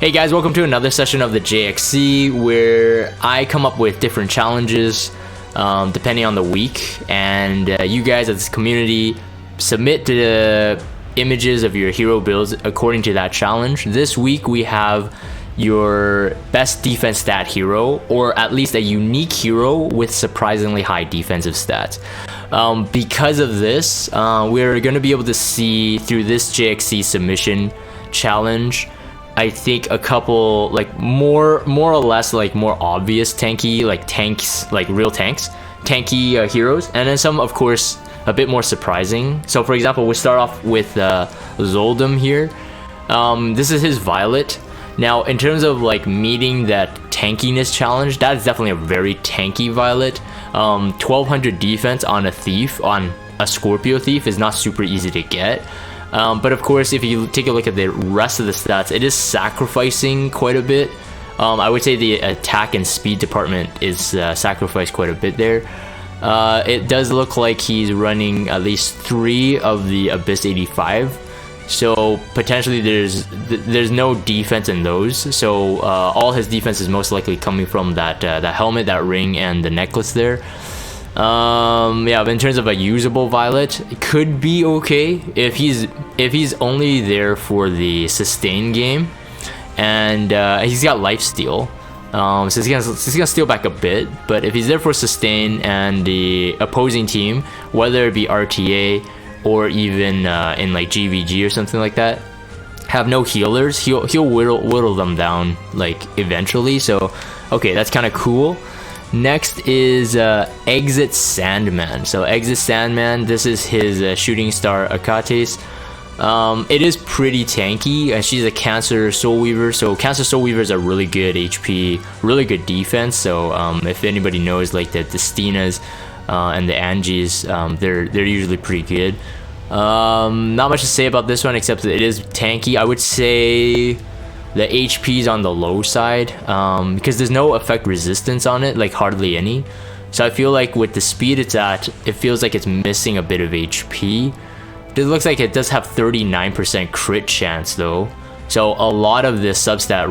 Hey guys, welcome to another session of the JXC where I come up with different challenges depending on the week, and you guys as a community submit the images of your hero builds according to that challenge. This week we have your best defense stat hero, or at least a unique hero with surprisingly high defensive stats. Because of this, we're going to be able to see through this JXC submission challenge, I think a couple like more or less like more obvious tanky, like tanks, like real tanks, tanky heroes, and then some of course a bit more surprising. So for example, we start off with Zoldum here. This is his Violet. Now in terms of like meeting that tankiness challenge, that is definitely a very tanky Violet. 1200 defense on a thief, on a Scorpio thief, is not super easy to get. But of course, if you take a look at the rest of the stats, it is sacrificing quite a bit. I would say the attack and speed department is sacrificed quite a bit there. It does look like he's running at least 3 of the Abyss 85. So potentially there's no defense in those. So all his defense is most likely coming from that helmet, that ring, and the necklace there. Yeah, but in terms of a usable Violet, it could be okay if he's only there for the sustain game, and he's got lifesteal, so he's gonna steal back a bit. But if he's there for sustain and the opposing team, whether it be RTA or even in like GVG or something like that, have no healers, he'll whittle them down like eventually. So okay, that's kind of cool. Next is Exit Sandman. So Exit Sandman, this is his shooting star Akates. It is pretty tanky. She's a Cancer Soul Weaver. So Cancer Soul Weavers are really good HP, really good defense. So if anybody knows like the Stinas and the Angies, they're usually pretty good. Not much to say about this one except that it is tanky. I would say the HP is on the low side because there's no effect resistance on it, like hardly any. So I feel like with the speed it's at, it feels like it's missing a bit of HP. It looks like it does have 39% crit chance though. So a lot of this substat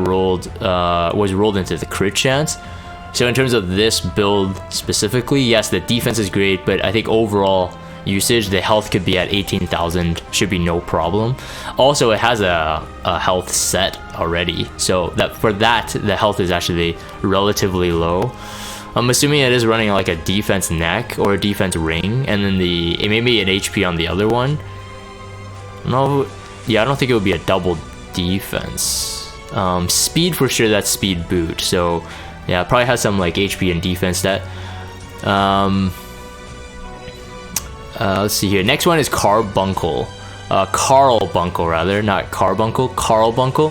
was rolled into the crit chance. So in terms of this build specifically, yes, the defense is great, but I think overall usage, the health could be at 18,000, should be no problem. Also, it has a health set already, so that for that the health is actually relatively low. I'm assuming it is running like a defense neck or a defense ring, and then it may be an HP on the other one. No, yeah, I don't think it would be a double defense. Speed for sure, that's speed boot. So yeah, it probably has some like HP and defense stat. Let's see here. Next one is Carbuncle. Carl rather, not Carbuncle. Carbuncle.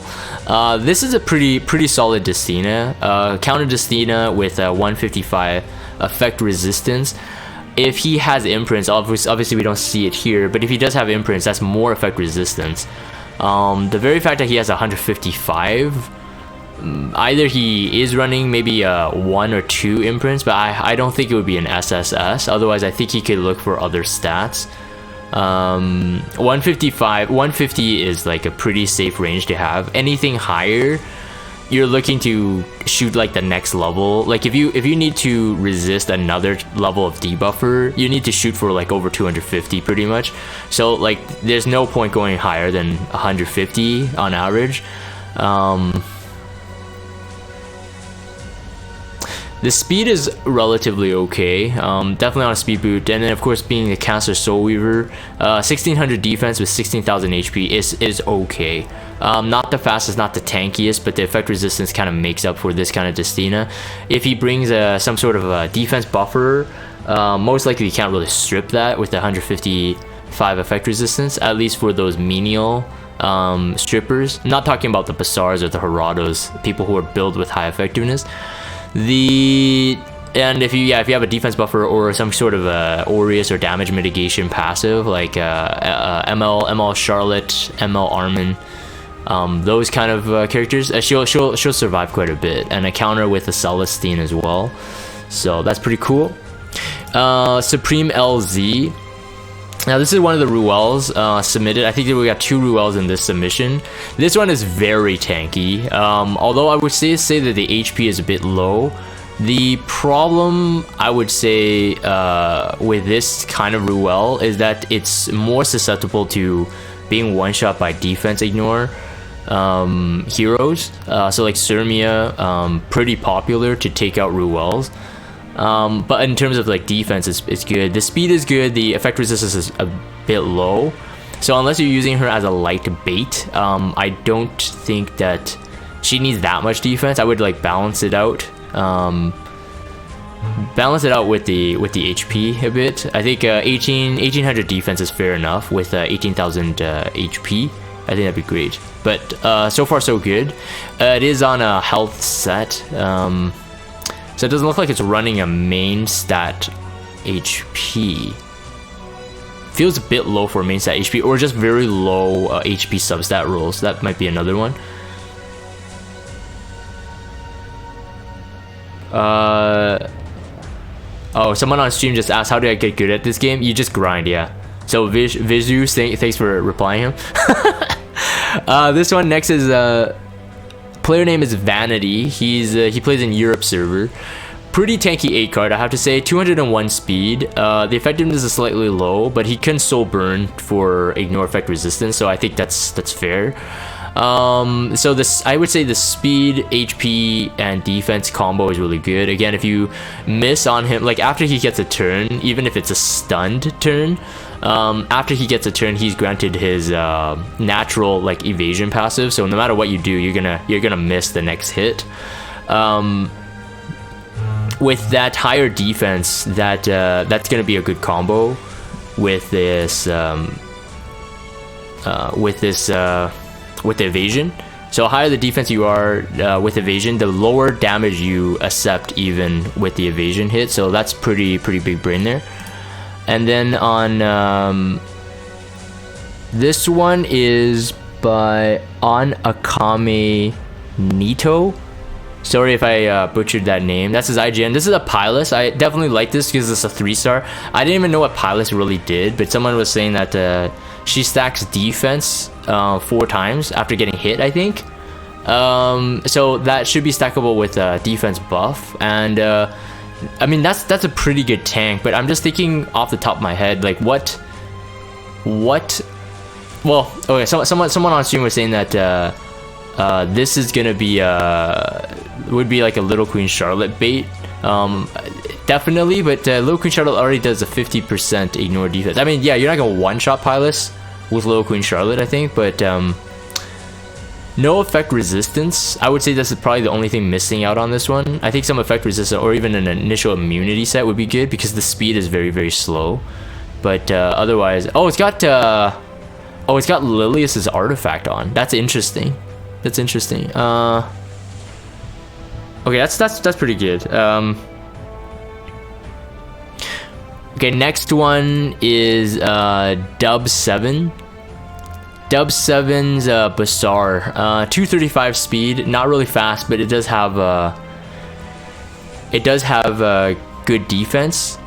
This is a pretty solid Destina. Counter Destina with 155 effect resistance. If he has imprints, obviously we don't see it here, but if he does have imprints, that's more effect resistance. The very fact that he has 155, either he is running maybe 1 or 2 imprints, but I don't think it would be an SSS. Otherwise, I think he could look for other stats. 150 is like a pretty safe range to have. Anything higher, you're looking to shoot like the next level. Like if you need to resist another level of debuffer, you need to shoot for like over 250 pretty much. So like there's no point going higher than 150 on average. The speed is relatively okay, definitely on a speed boot, and then of course being a Cancer Soul Weaver, 1600 defense with 16,000 HP is okay. Not the fastest, not the tankiest, but the effect resistance kind of makes up for this kind of Destina. If he brings some sort of a defense buffer, most likely you can't really strip that with the 155 effect resistance, at least for those menial strippers. I'm not talking about the Besars or the Herados, people who are built with high effectiveness. And if you have a defense buffer or some sort of Aureus or damage mitigation passive like ML Charlotte, ML Armin, those kind of characters, she'll survive quite a bit, and a counter with a Celestine as well. So that's pretty cool. SupremeLZ. Now this is one of the Ruels submitted. I think that we got 2 Ruels in this submission. This one is very tanky. Although I would say that the HP is a bit low. The problem I would say with this kind of Ruel is that it's more susceptible to being one-shot by defense ignore heroes. So like Surmia, pretty popular to take out Ruels. But in terms of like defense, it's good. The speed is good. The effect resistance is a bit low. So unless you're using her as a light bait, I don't think that she needs that much defense. I would like balance it out. Balance it out with the HP a bit. I think 1800 defense is fair enough with 18,000 HP. I think that'd be great. But so far so good. It is on a health set. So it doesn't look like it's running a main stat HP. Feels a bit low for main stat HP, or just very low HP substat rolls. That might be another one. Oh, someone on stream just asked, how do I get good at this game? You just grind, yeah. So Vizu, thanks for replying him. This one next is player name is Vanity. He plays in Europe server. Pretty tanky 8 card, I have to say. 201 speed. The effectiveness is slightly low, but he can soul burn for ignore effect resistance, so I think that's fair. So this, I would say the speed, HP, and defense combo is really good. Again, if you miss on him, like after he gets a turn, even if it's a stunned turn, after he gets a turn, he's granted his natural like evasion passive. So no matter what you do, you're gonna miss the next hit. With that higher defense, that's gonna be a good combo with this with the evasion. So higher the defense you are with evasion, the lower damage you accept even with the evasion hit. So that's pretty big brain there. And then on this one is by On Akame Nito. Sorry if I butchered that name. That's his IGN. This is a Pilus. I definitely like this because it's a 3-star. I didn't even know what Pilus really did, but someone was saying that she stacks defense 4 times after getting hit, I think. So that should be stackable with defense buff. And I mean, that's a pretty good tank, but I'm just thinking off the top of my head, like what well, okay, someone on stream was saying that this is gonna be would be like a Little Queen Charlotte bait. Definitely, but Little Queen Charlotte already does a 50% ignore defense. I mean, yeah, you're not gonna one-shot Pilus with Little Queen Charlotte, I think, but no effect resistance. I would say this is probably the only thing missing out on this one. I think some effect resistance or even an initial immunity set would be good because the speed is very slow. But otherwise, it's got Lilius's artifact on. That's interesting. That's interesting. Okay, that's pretty good. Okay, next one is Dubseven. Dubseven's Besar. 235 speed, not really fast, but it does have good defense.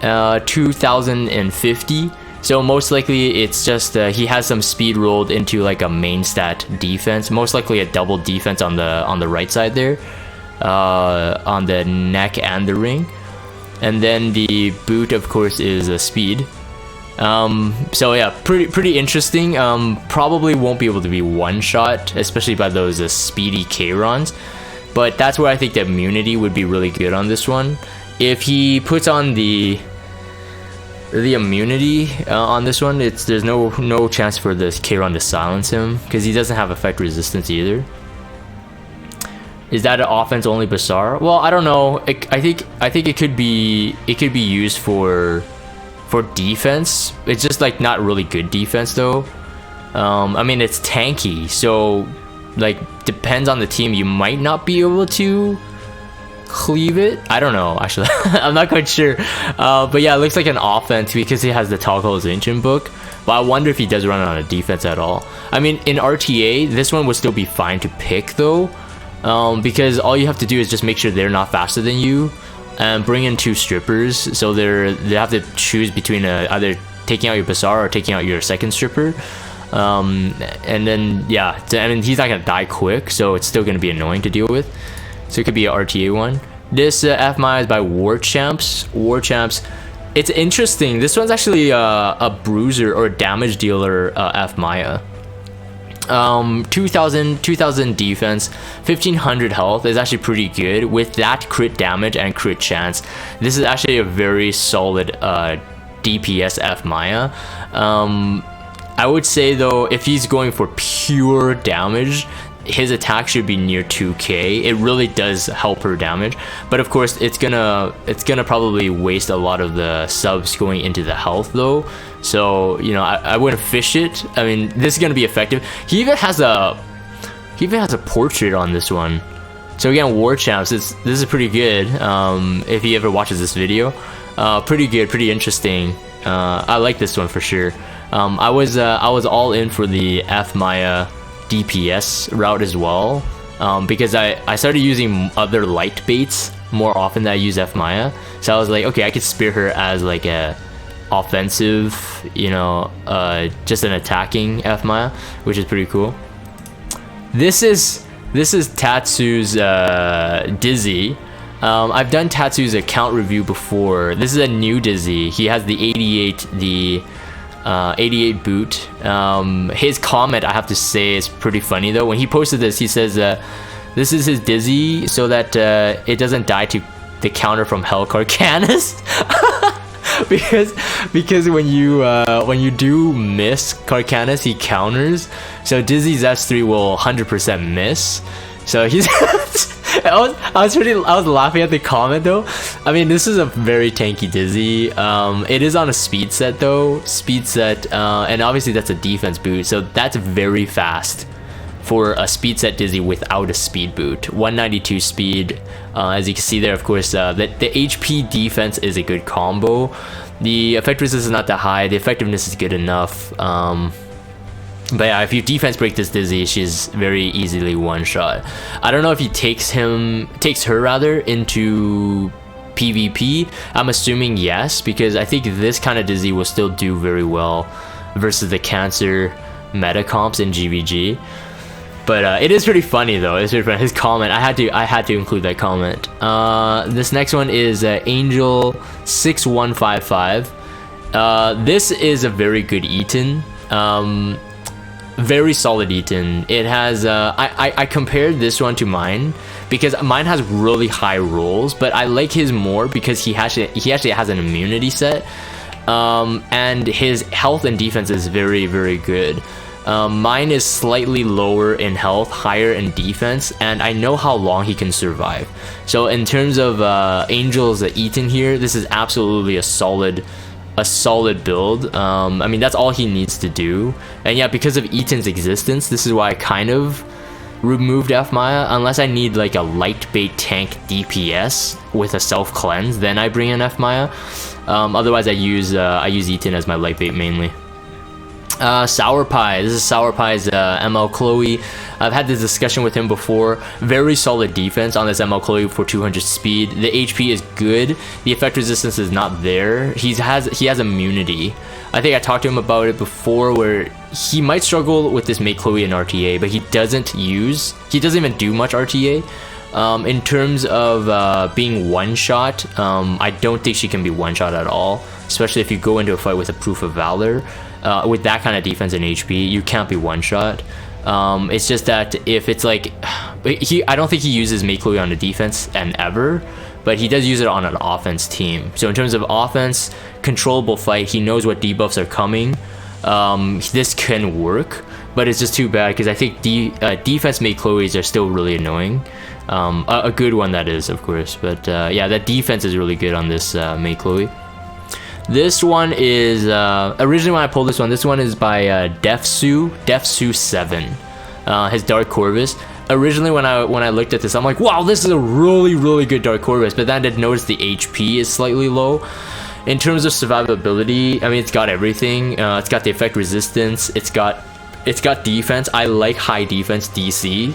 2050. So most likely it's just he has some speed rolled into like a main stat defense. Most likely a double defense on the right side there, on the neck and the ring. And then the boot, of course, is a speed. So yeah, pretty interesting. Probably won't be able to be one shot, especially by those speedy K-Rons. But that's where I think the immunity would be really good on this one. If he puts on the immunity on this one, there's no chance for this K-Ron to silence him because he doesn't have effect resistance either. Is that an offense only Besar? Well, I don't know. I think it could be used for defense. It's just like not really good defense though. I mean, it's tanky, so like depends on the team. You might not be able to cleave it. I don't know, actually. I'm not quite sure. But yeah, it looks like an offense because he has the Toggle Ancient book. But I wonder if he does run on a defense at all. I mean, in RTA, this one would still be fine to pick though. Because all you have to do is just make sure they're not faster than you and bring in 2 strippers, so they have to choose between either taking out your Besar or taking out your second stripper. And then yeah, I mean he's not gonna die quick, so it's still gonna be annoying to deal with. So it could be a RTA one. This F Maya is by WarChamps. WarChamps. It's interesting. This one's actually a bruiser or a damage dealer F Maya. 2000 defense, 1500 health is actually pretty good. With that crit damage and crit chance, this is actually a very solid DPS F Maya. I would say though, if he's going for pure damage, his attack should be near 2k. It really does help her damage, but of course it's gonna probably waste a lot of the subs going into the health though. So you know, I wouldn't fish it. I mean, this is gonna be effective. He even has a portrait on this one. So again, WarChamps, this is pretty good. If he ever watches this video, pretty good, pretty interesting. I like this one for sure. I was all in for the F Maya DPS route as well, because I started using other light baits more often than I use F Maya. So I was like, okay, I could spear her as like a offensive, you know, just an attacking F Maya, which is pretty cool. This is TattoosDizzy. I've done Tattoo's account review before. This is a new Dizzy. He has the 88 boot. His comment, I have to say, is pretty funny though. When he posted this, he says this is his Dizzy so that it doesn't die to the counter from Hell Carcanis. because when you do miss Carcanis, he counters. So Dizzy's S3 will 100% miss. So he's I was laughing at the comment though. I mean, this is a very tanky Dizzy. It is on a speed set though. Speed set, and obviously that's a defense boot, so that's very fast for a speed set Dizzy without a speed boot. 192 speed, as you can see there. Of course, the HP defense is a good combo. The effect resistance is not that high. The effectiveness is good enough. But yeah, if you defense break this Dizzy, she's very easily one shot. I don't know if he takes her rather into PvP. I'm assuming yes, because I think this kind of Dizzy will still do very well versus the cancer meta comps in GVG. But it is pretty funny though. It's pretty funny. His comment, I had to include that comment. This next one is Angel 6155. This is a very good Eaton. Very solid Eaton. It has I compared this one to mine because mine has really high rolls, but I like his more because he actually has an immunity set, and his health and defense is very, very good. Mine is slightly lower in health, higher in defense, and I know how long he can survive. So in terms of Angel's Eaton here, this is absolutely a solid build. I mean, that's all he needs to do. And yeah, because of Eaton's existence, this is why I kind of removed F Maya. Unless I need like a light bait tank DPS with a self cleanse, then I bring in F Maya. Otherwise I use Eaton as my light bait mainly. Sour Pie. This is Sour Pie's ML Chloe. I've had this discussion with him before. Very solid defense on this ML Chloe for 200 speed. The HP is good. The effect resistance is not there. He has immunity. I think I talked to him about it before, where he might struggle with this Mate Chloe in RTA, but he doesn't even do much RTA. In terms of being one shot, I don't think she can be one shot at all, especially if you go into a fight with a Proof of Valor. With that kind of defense and HP, you can't be one shot. It's just that if it's like I don't think he uses Mate Chloe on the defense and ever, but he does use it on an offense team. So in terms of offense, controllable fight, he knows what debuffs are coming. This can work, but it's just too bad because I think defense Mate Chloes are still really annoying. A good one that is, of course, but yeah, that defense is really good on this Mate Chloe. This one is originally when I pulled this one is by Defsu7, his Dark Corvus. Originally when I looked at this, I'm like, wow, this is a really good Dark Corvus, but then I did notice the HP is slightly low. In terms of survivability, I mean, it's got everything. It's got the effect resistance, it's got defense. I like high defense DC,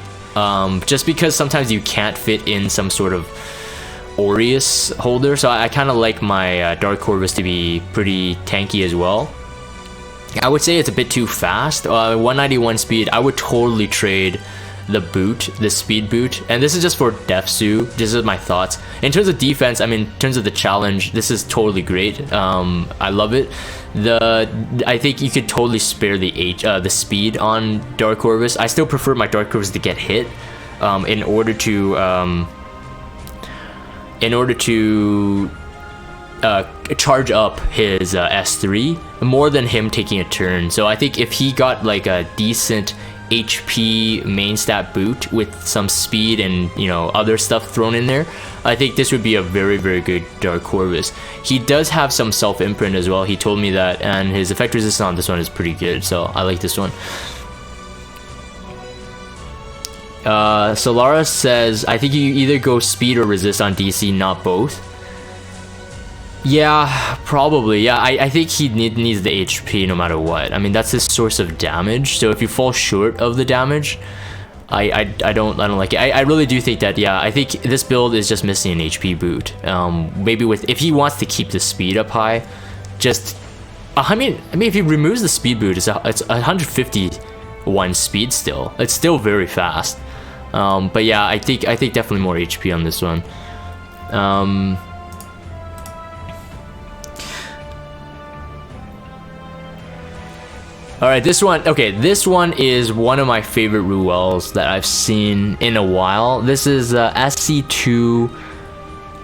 just because sometimes you can't fit in some sort of Aureus holder, so I kind of like my Dark Corvus to be pretty tanky as well. I would say it's a bit too fast. 191 speed, I would totally trade the boot, the speed boot, and this is just for Defsu. This is my thoughts. In terms of defense, I mean, in terms of the challenge, this is totally great. I love it. I think you could totally spare the speed on Dark Corvus. I still prefer my Dark Corvus to get hit in order to charge up his S3 more than him taking a turn. So I think if he got like a decent HP main stat boot with some speed and, you know, other stuff thrown in there, I think this would be a very, very good Dark Corvus. He does have some self imprint as well. He told me that, and his effect resistance on this one is pretty good, so I like this one. Solara says, I think you either go speed or resist on DC, not both. Yeah, probably. Yeah, I think he needs the HP no matter what. I mean, that's his source of damage. So if you fall short of the damage, I don't like it. I really do think that, yeah, I think this build is just missing an HP boot. Maybe if he wants to keep the speed up high, just I mean if he removes the speed boot, it's 151 speed still. It's still very fast. But yeah, I think definitely more HP on this one. Alright, this one, okay, this one is one of my favorite Ruels that I've seen in a while. This is SC2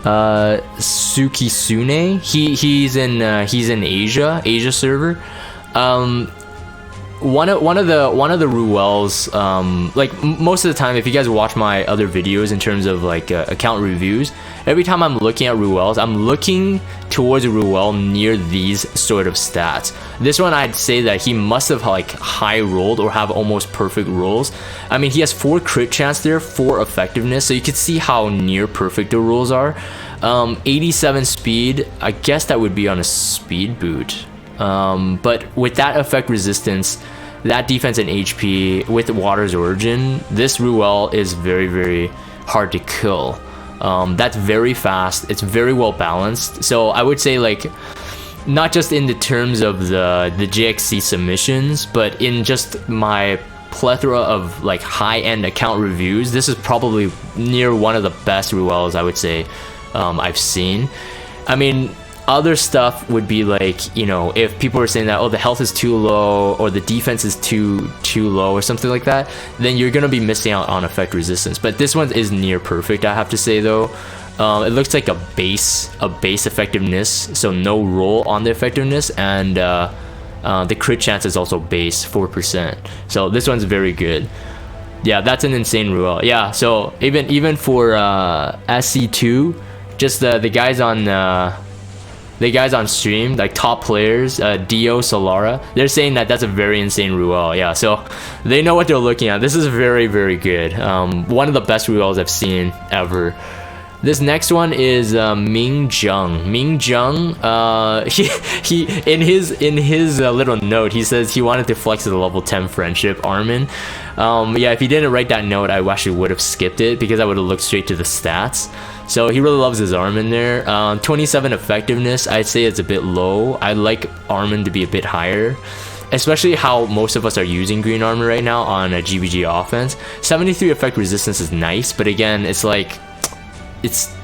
Suki Suni. He's in Asia server. One of the Ruels, like most of the time, if you guys watch my other videos in terms of like account reviews, every time I'm looking at Ruels, I'm looking towards a Ruel near these sort of stats. This one, I'd say that he must have like high rolled or have almost perfect rolls. I mean, he has 4 crit chance there, 4 effectiveness, so you can see how near perfect the rolls are. 87 speed, I guess that would be on a speed boot. But with that effect resistance, that defense and HP with Water's Origin, this Ruel is very, very hard to kill. That's very fast, it's very well balanced. So I would say, like, not just in the terms of the JXC submissions, but in just my plethora of like high-end account reviews, this is probably near one of the best Ruels I would say I've seen. I mean, other stuff would be like, you know, if people are saying that, oh, the health is too low or the defense is too low or something like that, then you're gonna be missing out on effect resistance. But this one is near perfect, I have to say though. It looks like a base effectiveness, so no roll on the effectiveness, and the crit chance is also base 4%. So this one's very good. Yeah, that's an insane Ruel. Yeah, so even for SC2, just the guys on stream, like top players, Dio, Solara, they're saying that that's a very insane Ruel. Yeah, so they know what they're looking at. This is very, very good. One of the best Ruels I've seen ever. This next one is Ming Jung. Ming Jung, he in his little note, he says he wanted to flex the level 10 friendship Armin. Yeah, if he didn't write that note, I actually would have skipped it because I would have looked straight to the stats. So he really loves his Armin there. 27 effectiveness, I'd say it's a bit low. I like Armin to be a bit higher, especially how most of us are using green armor right now on a GBG offense. 73 effect resistance is nice, but again, it's like,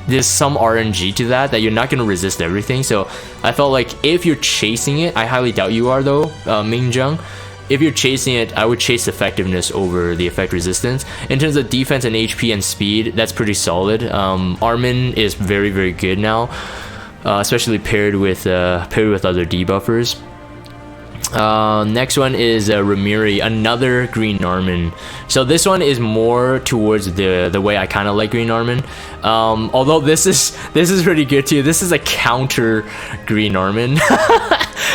there's some RNG to that you're not going to resist everything. So I felt like if you're chasing it, I highly doubt you are though, Ming Jung. If you're chasing it, I would chase effectiveness over the effect resistance. In terms of defense and HP and speed, that's pretty solid. Armin is very, very good now, especially paired with other debuffers. Next one is Ramiro, another green Armin. So this one is more towards the way I kind of like green Armin. Although this is pretty good too. This is a counter green Armin.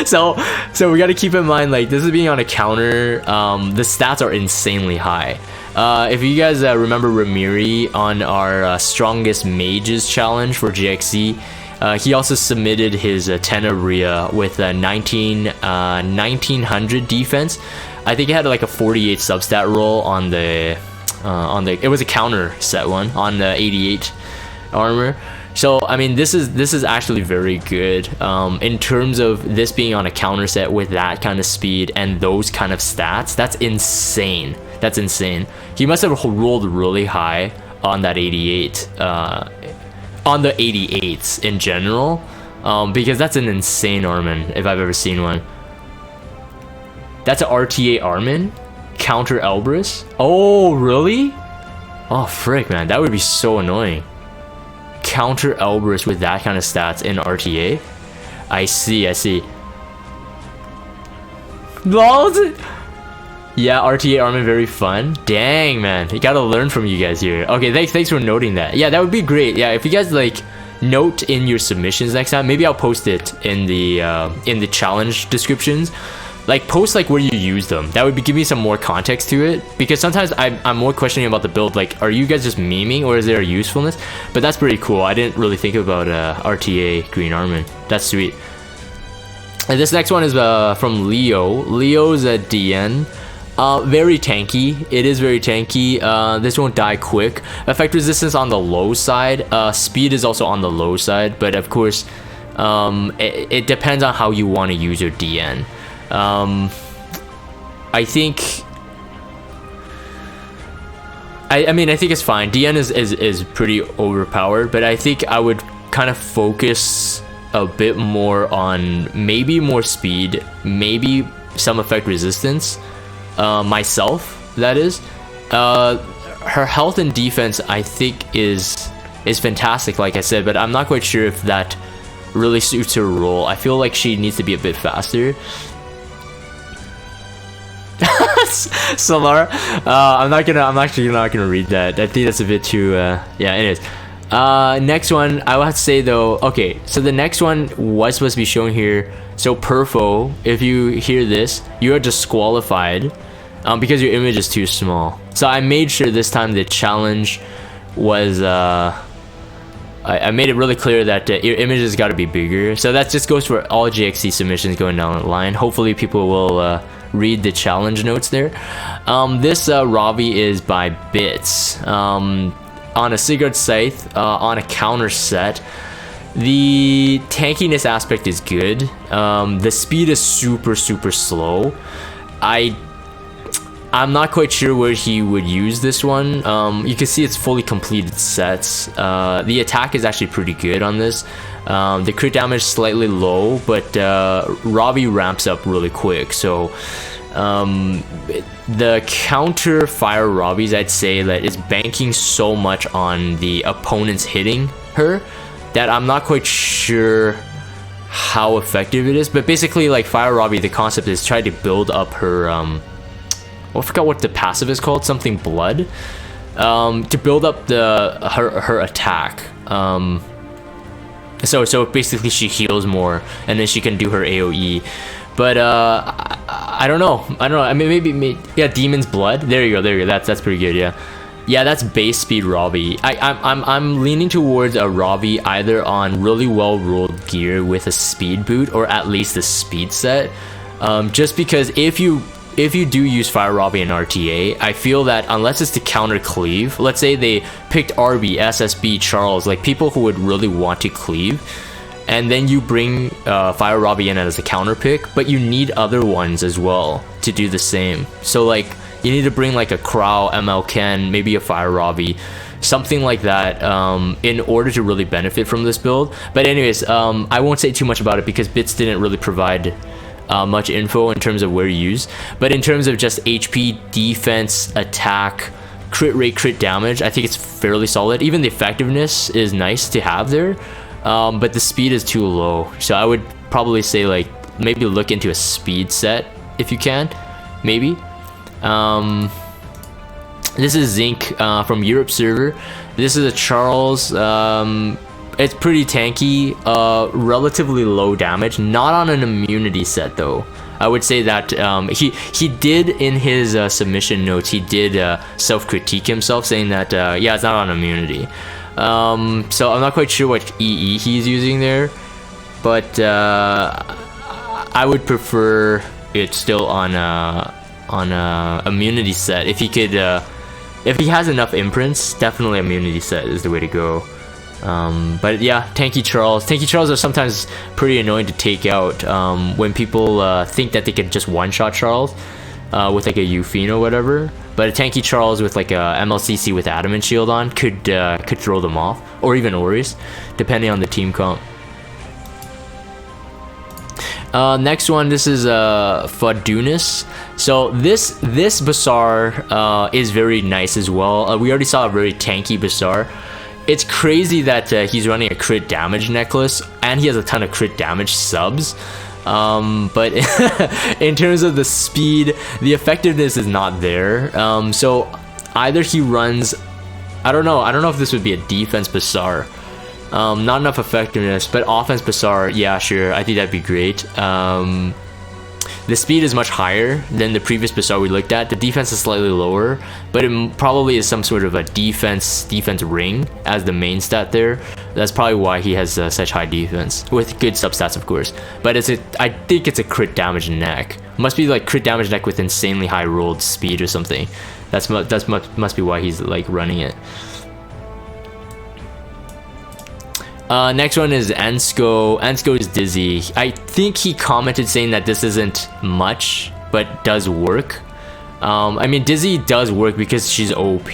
so we got to keep in mind, like, this is being on a counter. The stats are insanely high. If you guys remember Ramiro on our strongest mages challenge for JXC, he also submitted his Teneria with a 1900 defense. I think it had like a 48 substat roll on the it was a counter set one on the 88 armor. So I mean, this is actually very good in terms of this being on a counter set with that kind of speed and those kind of stats. That's insane. That's insane. He must have rolled really high on that 88, on the 88s in general, because that's an insane Armin if I've ever seen one. That's an RTA Armin, counter Elbrus. Oh really? Oh frick, man, that would be so annoying. Counter Elbrus with that kind of stats in RTA. I see. LOL. Yeah, RTA Armin very fun. Dang, man, you gotta learn from you guys here. Okay, thanks for noting that. Yeah, that would be great. Yeah, if you guys like note in your submissions next time, maybe I'll post it in the challenge descriptions. Like post like where you use them. That would give me some more context to it, because sometimes I'm more questioning about the build. Like, are you guys just memeing or is there a usefulness? But that's pretty cool. I didn't really think about RTA Green Armin. That's sweet. And this next one is from Leo. Leo's a DN. Very tanky. It is very tanky. This won't die quick. Effect resistance on the low side. Speed is also on the low side, but of course, it depends on how you want to use your DN. I think I mean I think it's fine. DN is pretty overpowered, but I think I would kind of focus a bit more on maybe more speed, maybe some effect resistance, myself, that is. Her health and defense I think is fantastic, like I said, but I'm not quite sure if that really suits her role. I feel like she needs to be a bit faster. Solar, I'm actually not gonna read that. I think that's a bit too yeah, it is. Next one I will have to say though, okay, so the next one was supposed to be shown here. So Perfil, if you hear this, you are disqualified because your image is too small. So I made sure this time the challenge was I made it really clear that your image has got to be bigger. So that just goes for all JXC submissions going down the line. Hopefully people will read the challenge notes there. This Ravi is by Bits. On a Sigurd Scythe, on a counter set. The tankiness aspect is good. The speed is super slow. I'm not quite sure where he would use this one. You can see it's fully completed sets. The attack is actually pretty good on this. The crit damage is slightly low, but Robbie ramps up really quick. So the counter fire Robbies, I'd say that it's banking so much on the opponents hitting her that I'm not quite sure how effective it is. But basically, like Fire Robbie, the concept is try to build up her I forgot what the passive is called, something blood, to build up her attack. So basically she heals more and then she can do her AoE. But I don't know. I mean, maybe yeah, Demon's Blood. There you go. That's pretty good. Yeah, that's base speed Robbie. I'm leaning towards a Robbie either on really well rolled gear with a speed boot or at least a speed set. Just because if you do use Fire Robbie and RTA, I feel that unless it's to counter cleave, let's say they picked RB, SSB, Charles, like people who would really want to cleave, and then you bring Fire Robbie in as a counter pick, but you need other ones as well to do the same. So like you need to bring like a Crow, ML Ken, maybe a Fire Robbie, something like that, in order to really benefit from this build. But anyways, I won't say too much about it because Bits didn't really provide much info in terms of where you use. But in terms of just HP, defense, attack, crit rate, crit damage, I think it's fairly solid. Even the effectiveness is nice to have there, but the speed is too low. So I would probably say like maybe look into a speed set if you can, maybe. This is Zinc from Europe server. This is a Charles. It's pretty tanky, relatively low damage, not on an immunity set though. I would say that he did in his submission notes, he did self-critique himself, saying that yeah, it's not on immunity. So I'm not quite sure what EE he's using there, but I would prefer it still on a immunity set. If he could, if he has enough imprints, definitely immunity set is the way to go. But yeah, tanky Charles. Tanky Charles are sometimes pretty annoying to take out when people think that they can just one-shot Charles with like a Eufine or whatever. But a tanky Charles with like a MLCC with Adamant Shield on could throw them off, or even Oris, depending on the team comp. Next one, this is Fadunis. So this Besar is very nice as well. We already saw a very tanky Besar. It's crazy that he's running a crit damage necklace, and he has a ton of crit damage subs. But in terms of the speed, the effectiveness is not there. So either he runs, I don't know if this would be a defense Besar. Not enough effectiveness, but offense Besar, yeah, sure, I think that'd be great. The speed is much higher than the previous Besar we looked at. The defense is slightly lower, but it probably is some sort of a defense ring as the main stat there. That's probably why he has such high defense, with good substats of course. But I think it's a crit damage neck. Must be like crit damage neck with insanely high rolled speed or something. Must be why he's like running it. Next one is Ensco. Ensco is Dizzy. I think he commented saying that this isn't much, but does work. I mean, Dizzy does work because she's OP.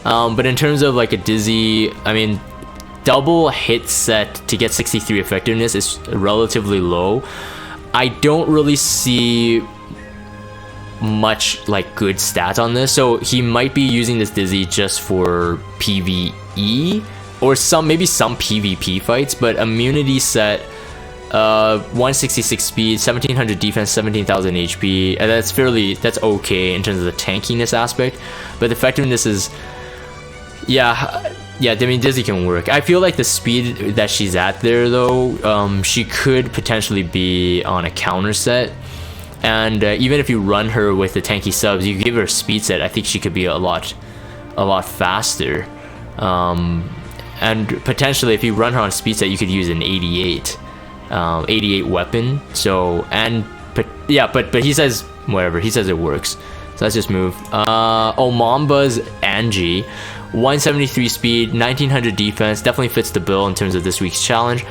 But in terms of like a Dizzy, I mean, double hit set to get 63 effectiveness is relatively low. I don't really see much like good stats on this, so he might be using this Dizzy just for PvE. Or maybe some PvP fights, but immunity set, 166 speed, 1700 defense, 17,000 HP, and that's okay in terms of the tankiness aspect. But the effectiveness is, yeah, I mean, Dizzy can work. I feel like the speed that she's at there though, she could potentially be on a counter set. And even if you run her with the tanky subs, you give her a speed set, I think she could be a lot faster. And potentially if you run her on speed set, you could use an 88 weapon. So, but he says whatever, he says it works, so let's just move. Omamba's Angie, 173 speed, 1900 defense, definitely fits the bill in terms of this week's challenge.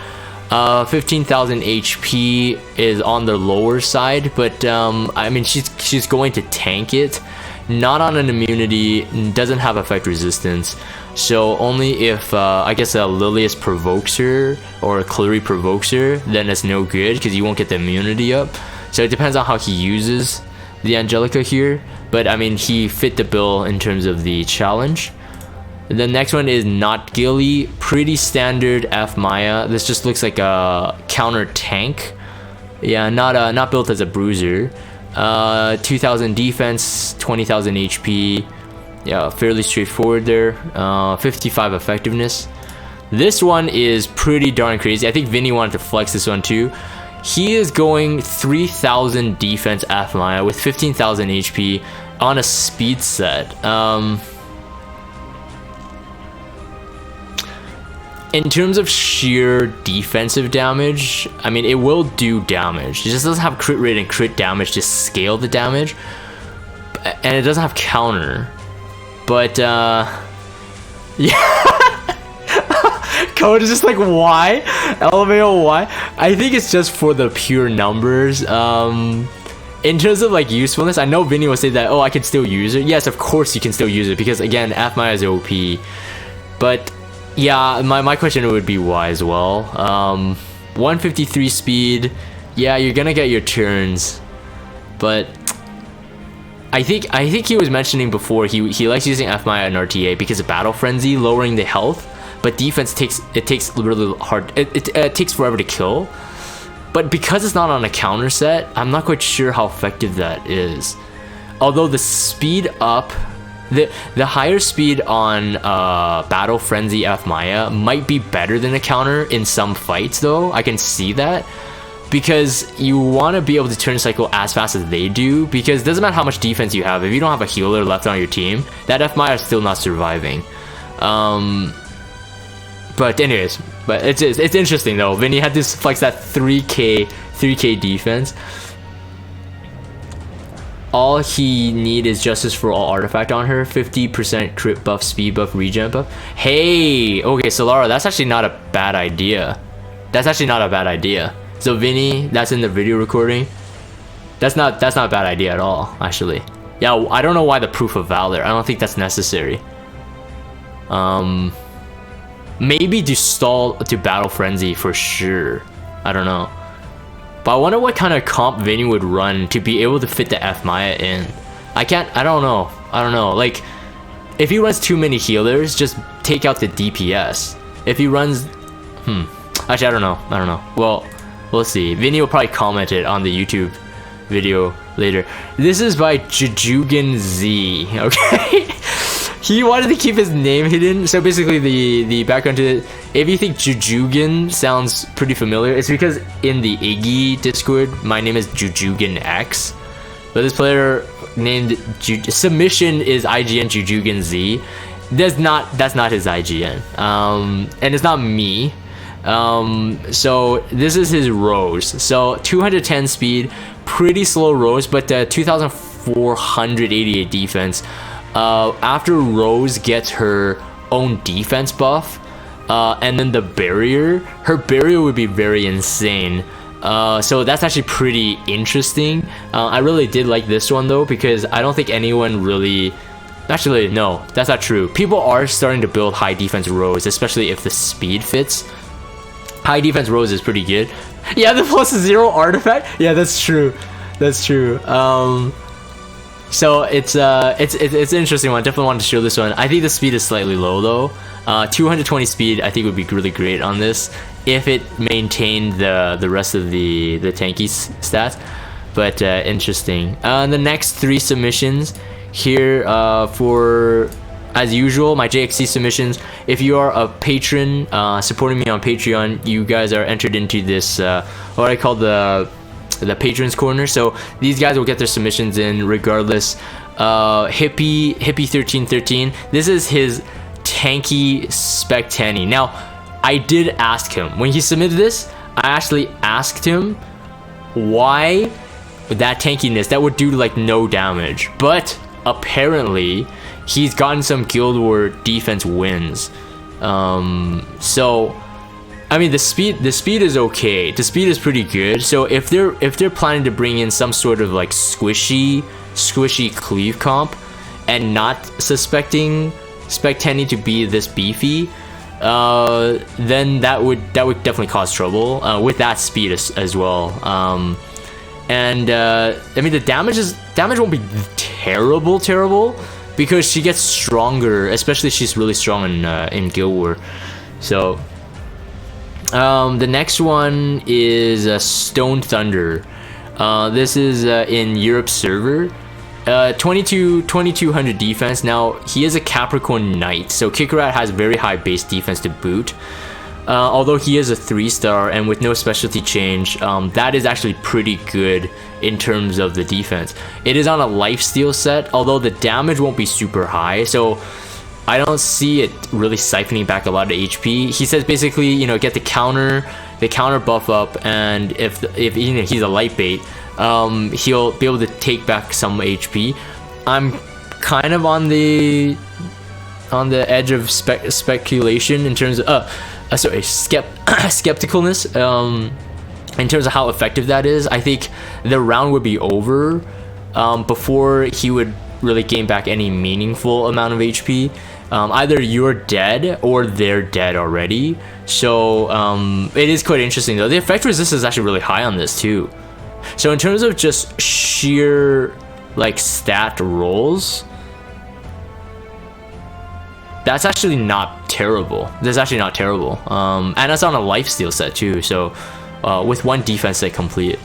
15,000 HP is on the lower side, but I mean, she's going to tank it. Not on an immunity, doesn't have effect resistance, so only if I guess a Lilius provokes her or a Clary provokes her, then it's no good because you won't get the immunity up. So it depends on how he uses the Angelica here, but I mean, he fit the bill in terms of the challenge. The next one is Not Gilly, pretty standard F Maya. This just looks like a counter tank, yeah, not built as a bruiser. 2000 defense, 20,000 HP, yeah, fairly straightforward there. 55 effectiveness. This one is pretty darn crazy. I think Vinny wanted to flex this one too. He is going 3000 defense F Maya with 15,000 HP on a speed set. In terms of sheer defensive damage, I mean, it will do damage. It just doesn't have crit rate and crit damage to scale the damage. And it doesn't have counter. But, yeah. Code is just like, why? LMAO, why? I think it's just for the pure numbers. In terms of like usefulness, I know Vinny will say that, oh, I can still use it. Yes, of course you can still use it, because again, F Maya is OP. But yeah, my question would be why as well. 153 speed, yeah, you're gonna get your turns, but I think he was mentioning before he likes using F Maya and RTA because of Battle Frenzy, lowering the health, but defense takes really hard. It takes forever to kill. But because it's not on a counter set, I'm not quite sure how effective that is. Although the speed up, the higher speed on Battle Frenzy F Maya might be better than a counter in some fights though. I can see that. Because you want to be able to turn cycle as fast as they do, because it doesn't matter how much defense you have, if you don't have a healer left on your team, that F Maya is still not surviving. But anyways, but it's interesting though. Vinny had this flex that 3k defense. all he need is Justice for All artifact on her, 50% crit buff, speed buff, regen buff. Hey, okay, Solara, that's actually not a bad idea. That's actually not a bad idea. So Vinny, that's in the video recording. That's not a bad idea at all, actually. Yeah, I don't know why the Proof of Valor. I don't think that's necessary. Maybe to stall to Battle Frenzy for sure. I don't know. But I wonder what kind of comp Vinny would run to be able to fit the F Maya in. I don't know. Like, if he runs too many healers, just take out the DPS. If he runs... Actually, I don't know. Well, we'll see. Vinny will probably comment it on the YouTube video later. This is by Jujugan Z, okay? He wanted to keep his name hidden, so basically the background to it, if you think Jujugan sounds pretty familiar, it's because in the Iggy Discord, my name is Jujugan X, but this player named submission is IGN Jujugan Z. That's not his IGN, and it's not me. So this is his Rose. So 210 speed, pretty slow Rose, but 2,488 defense. After Rose gets her own defense buff, and then the barrier, her barrier would be very insane. So that's actually pretty interesting. I really did like this one though, because I don't think anyone really... Actually, no, that's not true. People are starting to build high defense Rose, especially if the speed fits. High defense Rose is pretty good. Yeah, the +0 artifact. Yeah, that's true. That's true. So it's an interesting one. Definitely wanted to show this one. I think the speed is slightly low though. 220 speed I think would be really great on this if it maintained the rest of the tanky stats. But interesting. The next 3 submissions here for, as usual, my JXC submissions. If you are a patron supporting me on Patreon, you guys are entered into this what I call the patrons corner. So these guys will get their submissions in regardless. Hippy 1313, this is his tanky spec tanny. Now I did ask him when he submitted this, I actually asked him why that tankiness that would do like no damage, but apparently he's gotten some Guild War defense wins. So I mean, the speed is okay. The speed is pretty good. So if they're planning to bring in some sort of like squishy cleave comp, and not suspecting Spec Tenny to be this beefy, then that would definitely cause trouble with that speed as well. I mean, the damage won't be terrible because she gets stronger, especially she's really strong in Guild War. So. The next one is Stone Thunder. This is in Europe server. 2200 defense. Now he is a Capricorn Knight, so Kikarat has very high base defense to boot. Although he is a 3-star and with no specialty change, that is actually pretty good in terms of the defense. It is on a lifesteal set, although the damage won't be super high, so I don't see it really siphoning back a lot of HP. He says basically, you know, get the counter buff up, and if you know, he's a light bait, he'll be able to take back some HP. I'm kind of on the edge of speculation in terms of skepticalness in terms of how effective that is. I think the round would be over before he would really gain back any meaningful amount of HP. Either you're dead or they're dead already. So it is quite interesting though. The effect resistance is actually really high on this too. So in terms of just sheer like stat rolls, that's actually not terrible. That's actually not terrible. And that's on a lifesteal set too. So with one defense set complete.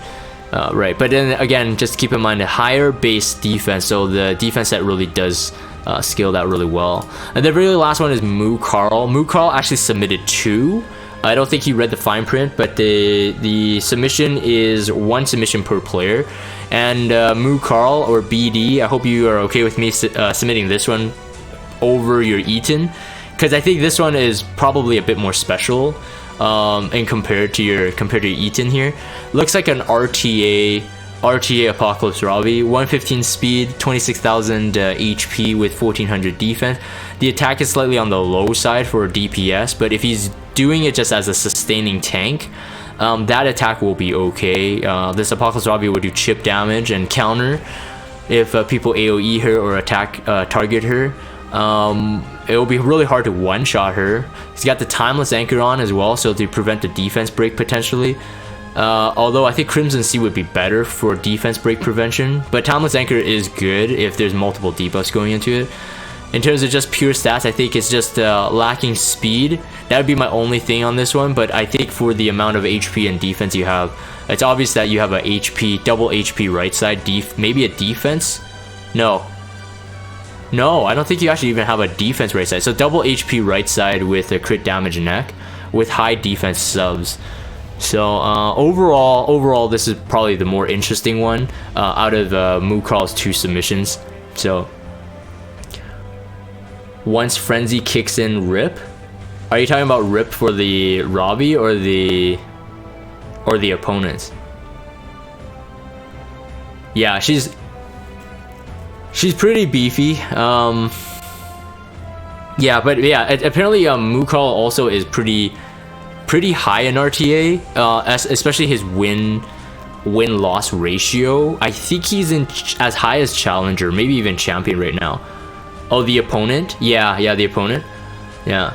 Right, but then again, just keep in mind a higher base defense, so the defense set really does scale that really well. And the very last one is Moochan Carl. Moochan Carl actually submitted 2. I don't think he read the fine print, but the submission is 1 submission per player. And Moochan Carl, or BD, I hope you are okay with me submitting this one over your Eaton, because I think this one is probably a bit more special. And compared to your Eaton here, looks like an RTA RTA Apocalypse Robbie, 115 speed, 26,000 HP with 1400 defense. The attack is slightly on the low side for DPS, but if he's doing it just as a sustaining tank, that attack will be okay. This Apocalypse Robbie will do chip damage and counter if people AoE her or attack target her. It will be really hard to one-shot her. He's got the Timeless Anchor on as well, so to prevent the defense break potentially. Although I think Crimson Sea would be better for defense break prevention, but Timeless Anchor is good if there's multiple debuffs going into it. In terms of just pure stats, I think it's just lacking speed. That would be my only thing on this one, but I think for the amount of HP and defense you have, it's obvious that you have a HP, double HP right side, maybe a defense? No, I don't think you actually even have a defense right side. So double HP right side with a crit damage neck with high defense subs. So overall, this is probably the more interesting one out of Moochan's 2 submissions. So once Frenzy kicks in, Rip. Are you talking about Rip for the Robbie or the opponents? Yeah, she's pretty beefy. Yeah, but yeah, apparently Moochan also is pretty high in RTA, especially his win-loss ratio. I think he's in as high as Challenger, maybe even Champion right now. Oh, the opponent? Yeah, the opponent. Yeah.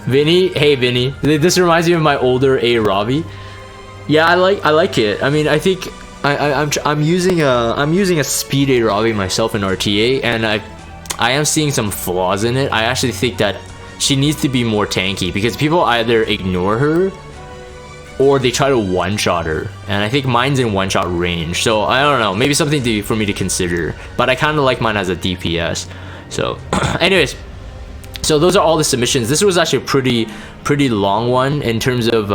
Vinny, hey Vinny, this reminds me of my older A Robbie. Yeah, I like it. I mean, I think I'm using a speed A Robbie myself in RTA, and I am seeing some flaws in it. I actually think that she needs to be more tanky because people either ignore her or they try to one-shot her, and I think mine's in one-shot range. So I don't know, maybe something for me to consider. But I kind of like mine as a DPS. So, anyways, so those are all the submissions. This was actually a pretty long one in terms of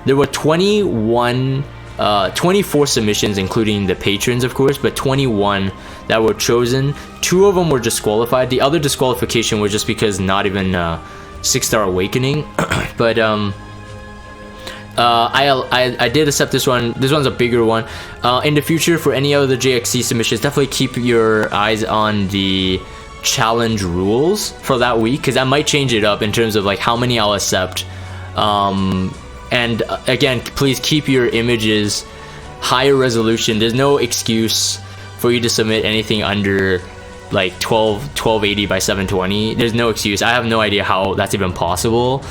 there were 24 submissions, including the patrons, of course, but 21 that were chosen. 2 of them were disqualified. The other disqualification was just because not even 6-star awakening. But I did accept this one. This one's a bigger one. In the future, for any other JXC submissions, definitely keep your eyes on the challenge rules for that week, because I might change it up in terms of like how many I'll accept. And again, please keep your images higher resolution. There's no excuse for you to submit anything under like 1280 by 720. There's no excuse. I have no idea how that's even possible.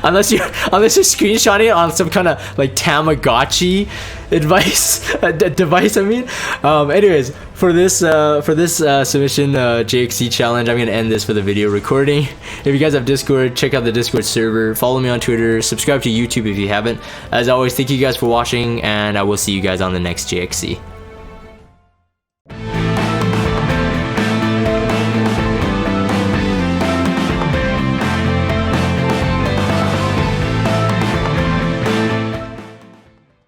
unless you're screenshotting it on some kind of like Tamagotchi device. I mean, anyways, for this submission JXC challenge, I'm gonna end this for the video recording. If you guys have Discord, check out the Discord server, follow me on Twitter, subscribe to YouTube if you haven't. As always, thank you guys for watching, and I will see you guys on the next JXC.